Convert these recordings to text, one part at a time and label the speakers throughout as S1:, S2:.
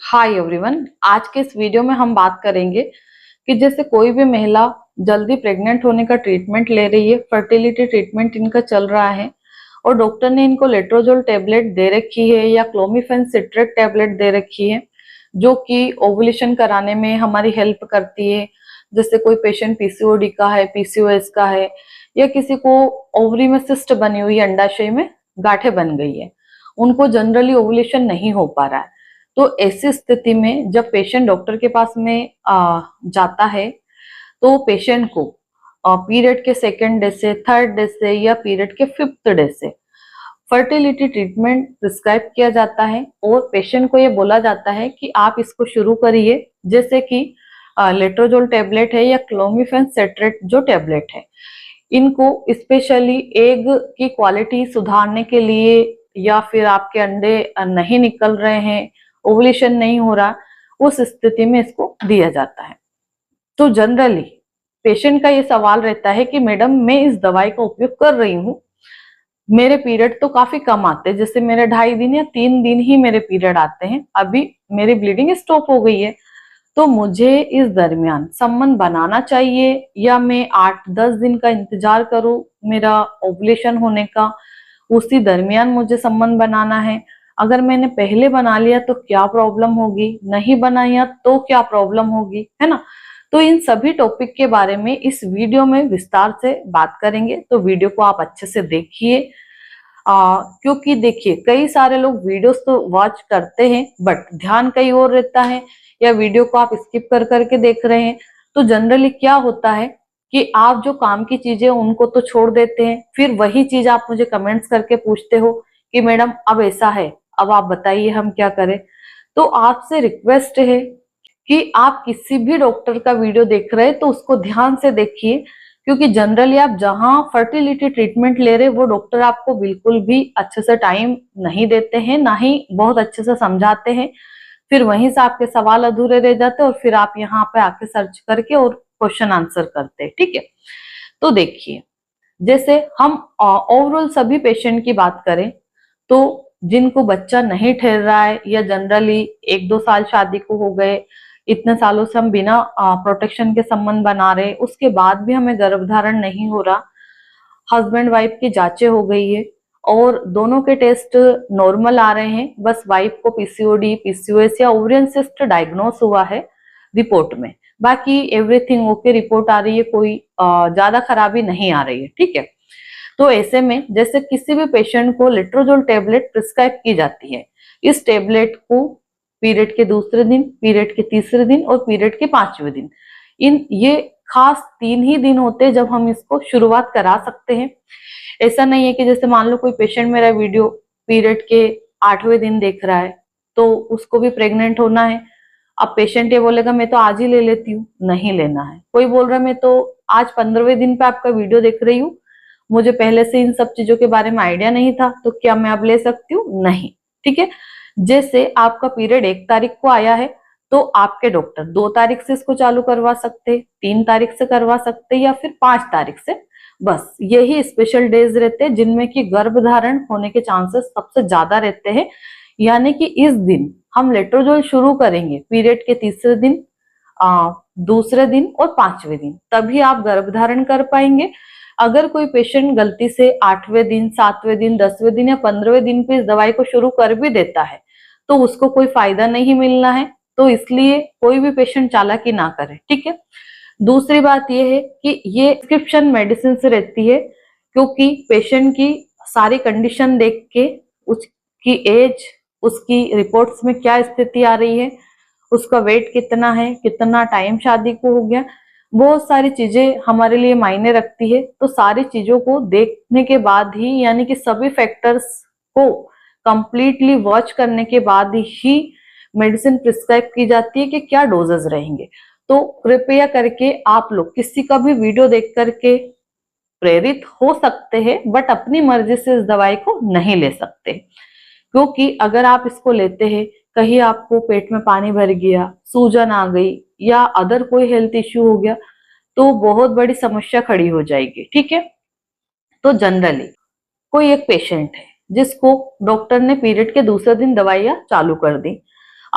S1: Hi everyone. आज के इस वीडियो में हम बात करेंगे कि जैसे कोई भी महिला जल्दी प्रेग्नेंट होने का ट्रीटमेंट ले रही है, फर्टिलिटी ट्रीटमेंट इनका चल रहा है और डॉक्टर ने इनको लेट्रोजोल टेबलेट दे रखी है या क्लोमिफेन सिट्रेट टेबलेट दे रखी है जो कि ओवुलेशन कराने में हमारी हेल्प करती है। जैसे कोई पेशेंट पीसीओडी का है, पीसीओएस का है या किसी को ओवरी में सिस्ट बनी हुई है, अंडाशय में गांठें बन गई है, उनको जनरली ओवुलेशन नहीं हो पा रहा है। तो ऐसी स्थिति में जब पेशेंट डॉक्टर के पास में जाता है तो पेशेंट को पीरियड के सेकेंड डे से, थर्ड डे से या पीरियड के फिफ्थ डे से फर्टिलिटी ट्रीटमेंट प्रिस्क्राइब किया जाता है और पेशेंट को ये बोला जाता है कि आप इसको शुरू करिए। जैसे कि लेट्रोजोल टेबलेट है या क्लोमिफेन सेट्रेट जो टेबलेट है, इनको स्पेशली एग की क्वालिटी सुधारने के लिए या फिर आपके अंडे नहीं निकल रहे हैं, ओवुलेशन नहीं हो रहा, उस स्थिति में इसको दिया जाता है। तो जनरली पेशेंट का ये सवाल रहता है कि मैडम मैं इस दवाई का उपयोग कर रही हूँ, मेरे पीरियड तो काफी कम आते हैं, जैसे मेरे 2.5 दिन या 3 दिन ही मेरे पीरियड आते हैं, अभी मेरी ब्लीडिंग स्टॉप हो गई है, तो मुझे इस दरमियान संबंध बनाना चाहिए या मैं 8-10 दिन का इंतजार करूं मेरा ओवुलेशन होने का, उसी दरमियान मुझे संबंध बनाना है। अगर मैंने पहले बना लिया तो क्या प्रॉब्लम होगी, नहीं बनाया तो क्या प्रॉब्लम होगी, है ना। तो इन सभी टॉपिक के बारे में इस वीडियो में विस्तार से बात करेंगे, तो वीडियो को आप अच्छे से देखिए। क्योंकि देखिए कई सारे लोग वीडियोस तो वॉच करते हैं बट ध्यान कहीं और रहता है या वीडियो को आप स्किप कर करके देख रहे हैं। तो जनरली क्या होता है कि आप जो काम की चीजें उनको तो छोड़ देते हैं, फिर वही चीज आप मुझे कमेंट्स करके पूछते हो कि मैडम अब ऐसा है, अब आप बताइए हम क्या करें। तो आपसे रिक्वेस्ट है कि आप किसी भी डॉक्टर का वीडियो देख रहे हैं तो उसको ध्यान से देखिए, क्योंकि जनरली आप जहां फर्टिलिटी ट्रीटमेंट ले रहे वो डॉक्टर आपको बिल्कुल भी अच्छे से टाइम नहीं देते हैं, ना ही बहुत अच्छे से समझाते हैं, फिर वहीं से आपके सवाल अधूरे रह जाते हैं और फिर आप यहाँ पे आके सर्च करके और क्वेश्चन आंसर करते हैं। ठीक है, तो देखिए जैसे हम ओवरऑल सभी पेशेंट की बात करें तो जिनको बच्चा नहीं ठहर रहा है या जनरली 1-2 साल शादी को हो गए, इतने सालों से हम बिना प्रोटेक्शन के संबंध बना रहे, उसके बाद भी हमें गर्भधारण नहीं हो रहा, हस्बैंड वाइफ की जांचें हो गई है और दोनों के टेस्ट नॉर्मल आ रहे हैं, बस वाइफ को पीसीओडी, पीसीओएस या ओवरियन सिस्ट डायग्नोस हुआ है रिपोर्ट में, बाकी एवरीथिंग ओके रिपोर्ट आ रही है, कोई ज्यादा खराबी नहीं आ रही है। ठीक है, तो ऐसे में जैसे किसी भी पेशेंट को लेट्रोजोल टेबलेट प्रिस्क्राइब की जाती है, इस टेबलेट को पीरियड के दूसरे दिन, पीरियड के तीसरे दिन और पीरियड के 5वें दिन, इन ये खास 3 ही दिन होते हैं जब हम इसको शुरुआत करा सकते हैं। ऐसा नहीं है कि जैसे मान लो कोई पेशेंट मेरा वीडियो पीरियड के 8वें दिन देख रहा है तो उसको भी प्रेग्नेंट होना है, अब पेशेंट ये बोलेगा मैं तो आज ही ले लेती हूँ, नहीं लेना है। कोई बोल रहा है मैं तो आज 15वें दिन पे आपका वीडियो देख रही हूँ, मुझे पहले से इन सब चीजों के बारे में आइडिया नहीं था, तो क्या मैं अब ले सकती हूँ? नहीं। ठीक है, जैसे आपका पीरियड 1 तारीख को आया है तो आपके डॉक्टर 2 तारीख से इसको चालू करवा सकते, 3 तारीख से करवा सकते या फिर 5 तारीख से। बस यही स्पेशल डेज रहते हैं जिनमें कि गर्भधारण होने के चांसेस सबसे ज्यादा रहते हैं, यानी कि इस दिन हम लेट्रोजोल शुरू करेंगे पीरियड के तीसरे दिन, दूसरे दिन और 5वें दिन, तभी आप गर्भधारण कर पाएंगे। अगर कोई पेशेंट गलती से 8वें दिन, 7वें दिन, 10वें दिन या 15वें दिन पे इस दवाई को शुरू कर भी देता है तो उसको कोई फायदा नहीं मिलना है, तो इसलिए कोई भी पेशेंट चालाकी ना करे। ठीक है, दूसरी बात यह है कि ये प्रिस्क्रिप्शन मेडिसिन से रहती है, क्योंकि पेशेंट की सारी कंडीशन देख के, उसकी एज, उसकी रिपोर्ट्स में क्या स्थिति आ रही है, उसका वेट कितना है, कितना टाइम शादी को हो गया, बहुत सारी चीजें हमारे लिए मायने रखती है। तो सारी चीजों को देखने के बाद ही, यानी कि सभी फैक्टर्स को कंप्लीटली वॉच करने के बाद ही मेडिसिन प्रिस्क्राइब की जाती है कि क्या डोजेस रहेंगे। तो कृपया करके आप लोग किसी का भी वीडियो देख करके प्रेरित हो सकते हैं बट अपनी मर्जी से इस दवाई को नहीं ले सकते, क्योंकि अगर आप इसको लेते हैं, कहीं आपको पेट में पानी भर गया, सूजन आ गई या अदर कोई हेल्थ इश्यू हो गया तो बहुत बड़ी समस्या खड़ी हो जाएगी। ठीक है, तो जनरली कोई एक पेशेंट है जिसको डॉक्टर ने पीरियड के दूसरे दिन दवाइयां चालू कर दी,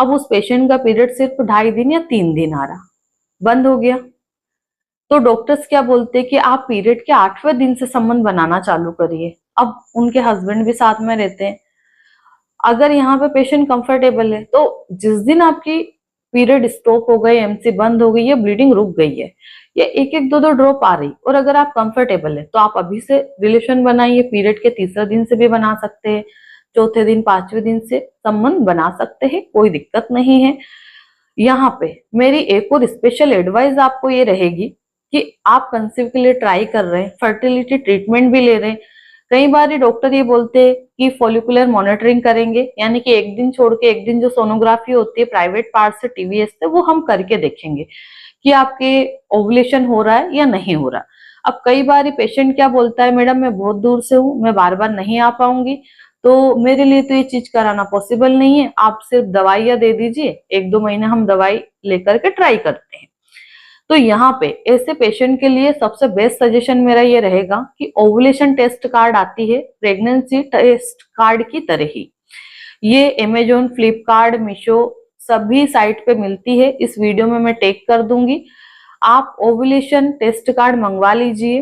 S1: अब उस पेशेंट का पीरियड सिर्फ 2.5 दिन या 3 दिन आ रहा, बंद हो गया। तो डॉक्टर्स क्या बोलते हैं कि आप पीरियड के 8वें दिन से संबंध बनाना चालू करिए। अब उनके हस्बैंड भी साथ में रहते हैं। अगर यहाँ पे पेशेंट कंफर्टेबल है तो जिस दिन आपकी पीरियड स्टॉप हो गई, एमसी बंद हो गई या ब्लीडिंग रुक गई है या एक एक दो दो ड्रॉप आ रही, और अगर आप कंफर्टेबल है तो आप अभी से रिलेशन बनाइए। पीरियड के तीसरे दिन से भी बना सकते हैं, चौथे दिन, 5वें दिन से संबंध बना सकते हैं, कोई दिक्कत नहीं है। यहाँ पे मेरी एक और स्पेशल एडवाइस आपको ये रहेगी कि आप कंसीव के लिए ट्राई कर रहे हैं, फर्टिलिटी ट्रीटमेंट भी ले रहे हैं। कई बार डॉक्टर ये बोलते हैं कि फॉलिकुलर मॉनिटरिंग करेंगे, यानी कि एक दिन छोड़ के एक दिन जो सोनोग्राफी होती है प्राइवेट पार्ट से, टीवीएस से, वो हम करके देखेंगे कि आपके ओवुलेशन हो रहा है या नहीं हो रहा। अब कई बार पेशेंट क्या बोलता है, मैडम मैं बहुत दूर से हूँ, मैं बार बार नहीं आ पाऊंगी, तो मेरे लिए तो ये चीज कराना पॉसिबल नहीं है, आप सिर्फ दवाइयां दे दीजिए, 1-2 महीने हम दवाई लेकर के ट्राई करते हैं। तो यहाँ पे ऐसे पेशेंट के लिए सबसे बेस्ट सजेशन मेरा ये रहेगा कि ओवुलेशन टेस्ट कार्ड आती है प्रेगनेंसी टेस्ट कार्ड की तरह ही, ये अमेजोन, फ्लिपकार्ट, मीशो सभी साइट पे मिलती है। इस वीडियो में मैं टैग कर दूंगी, आप ओवुलेशन टेस्ट कार्ड मंगवा लीजिए।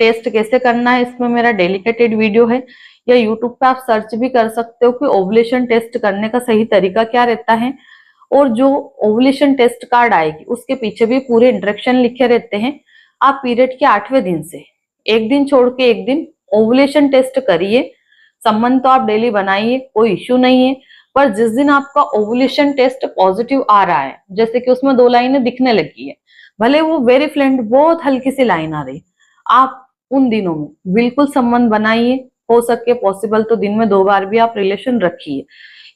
S1: टेस्ट कैसे करना है इसमें मेरा डेडिकेटेड वीडियो है, या यूट्यूब पे आप सर्च भी कर सकते हो कि ओवुलेशन टेस्ट करने का सही तरीका क्या रहता है। और जो ओवुलेशन टेस्ट कार्ड आएगी उसके पीछे भी पूरे इंस्ट्रक्शन लिखे रहते हैं। आप पीरियड के 8वें दिन से एक दिन छोड़ के एक दिन ओवुलेशन टेस्ट करिए। संबंध तो आप डेली बनाइए, कोई इश्यू नहीं है, पर जिस दिन आपका ओवुलेशन टेस्ट पॉजिटिव आ रहा है, जैसे कि उसमें 2 लाइनें दिखने लगी है, भले वो वेरी फ्लेंट बहुत हल्की सी लाइन आ रही, आप उन दिनों में बिल्कुल संबंध बनाइए। हो सके पॉसिबल तो दिन में 2 बार भी आप रिलेशन रखिए।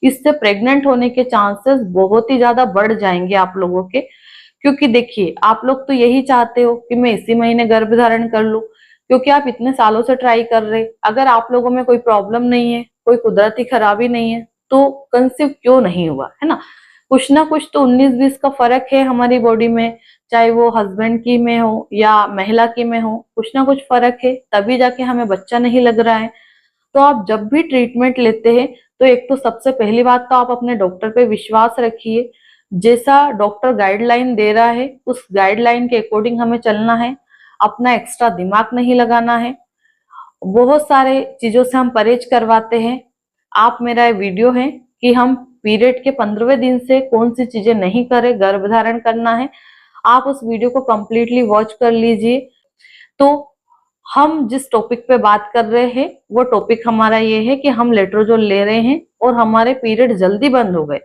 S1: इससे प्रेग्नेंट होने के चांसेस बहुत ही ज्यादा बढ़ जाएंगे आप लोगों के। क्योंकि देखिए, आप लोग तो यही चाहते हो कि मैं इसी महीने गर्भ धारण कर लूं, क्योंकि आप इतने सालों से ट्राई कर रहे। अगर आप लोगों में कोई प्रॉब्लम नहीं है, कोई कुदरती खराबी नहीं है, तो कंसीव क्यों नहीं हुआ, है ना। कुछ ना कुछ तो 19-20 का फर्क है हमारी बॉडी में, चाहे वो हस्बैंड की में हो या महिला की में हो, कुछ ना कुछ फर्क है, तभी जाके हमें बच्चा नहीं लग रहा है। तो आप जब भी ट्रीटमेंट लेते हैं तो एक तो सबसे पहली बात तो आप अपने डॉक्टर पे विश्वास रखिए। जैसा डॉक्टर गाइडलाइन दे रहा है उस गाइडलाइन के अकॉर्डिंग हमें चलना है, अपना एक्स्ट्रा दिमाग नहीं लगाना है। बहुत सारे चीजों से हम परहेज करवाते हैं। आप मेरा वीडियो है कि हम पीरियड के 15वें दिन से कौन सी चीजें नहीं करें, गर्भधारण करना है, आप उस वीडियो को कंप्लीटली वॉच कर लीजिए। तो हम जिस टॉपिक पे बात कर रहे हैं वो टॉपिक हमारा ये है कि हम लेट्रोजोल ले रहे हैं और हमारे पीरियड जल्दी बंद हो गए,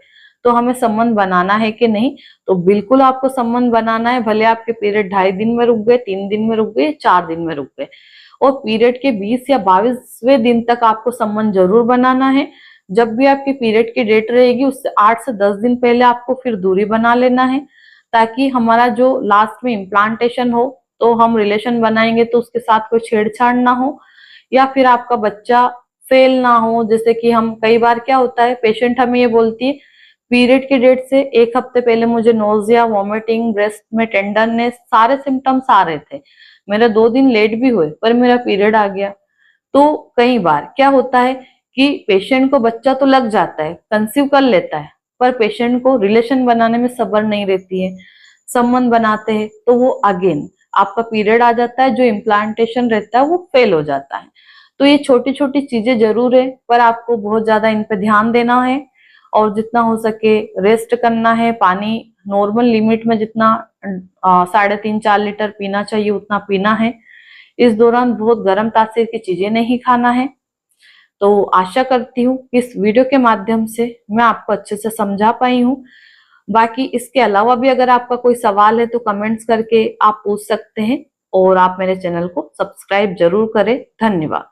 S1: तो हमें संबंध बनाना है कि नहीं। तो बिल्कुल आपको संबंध बनाना है, भले आपके पीरियड 2.5 दिन में रुक गए, 3 दिन में रुक गए, 4 दिन में रुक गए। और पीरियड के 20 या 22वें दिन तक आपको संबंध जरूर बनाना है। जब भी आपकी पीरियड की डेट रहेगी उससे 8 से 10 दिन पहले आपको फिर दूरी बना लेना है, ताकि हमारा जो लास्ट में इम्प्लांटेशन हो तो हम रिलेशन बनाएंगे तो उसके साथ कोई छेड़छाड़ ना हो, या फिर आपका बच्चा फेल ना हो। जैसे कि हम कई बार क्या होता है, पेशेंट हमें ये बोलती है पीरियड की डेट से 1 हफ्ते पहले मुझे नोजिया, वॉमिटिंग, ब्रेस्ट में टेंडरनेस, सारे सिम्टम्स आ रहे थे, मेरा 2 दिन लेट भी हुए पर मेरा पीरियड आ गया। तो कई बार क्या होता है कि पेशेंट को बच्चा तो लग जाता है, कंसीव कर लेता है, पर पेशेंट को रिलेशन बनाने में सब्र नहीं रहती है। संबंध बनाते हैं तो वो अगेन आपका पीरियड आ जाता है, जो इम्प्लांटेशन रहता है वो फेल हो जाता है। तो ये छोटी छोटी चीजें जरूर है, पर आपको बहुत ज्यादा इन पे ध्यान देना है और जितना हो सके रेस्ट करना है। पानी नॉर्मल लिमिट में जितना 3.5-4 लीटर पीना चाहिए उतना पीना है। इस दौरान बहुत गर्म तासीर की चीजें नहीं खाना है। तो आशा करती हूँ कि इस वीडियो के माध्यम से मैं आपको अच्छे से समझा पाई हूँ। बाकी इसके अलावा भी अगर आपका कोई सवाल है तो कमेंट्स करके आप पूछ सकते हैं, और आप मेरे चैनल को सब्सक्राइब जरूर करें। धन्यवाद।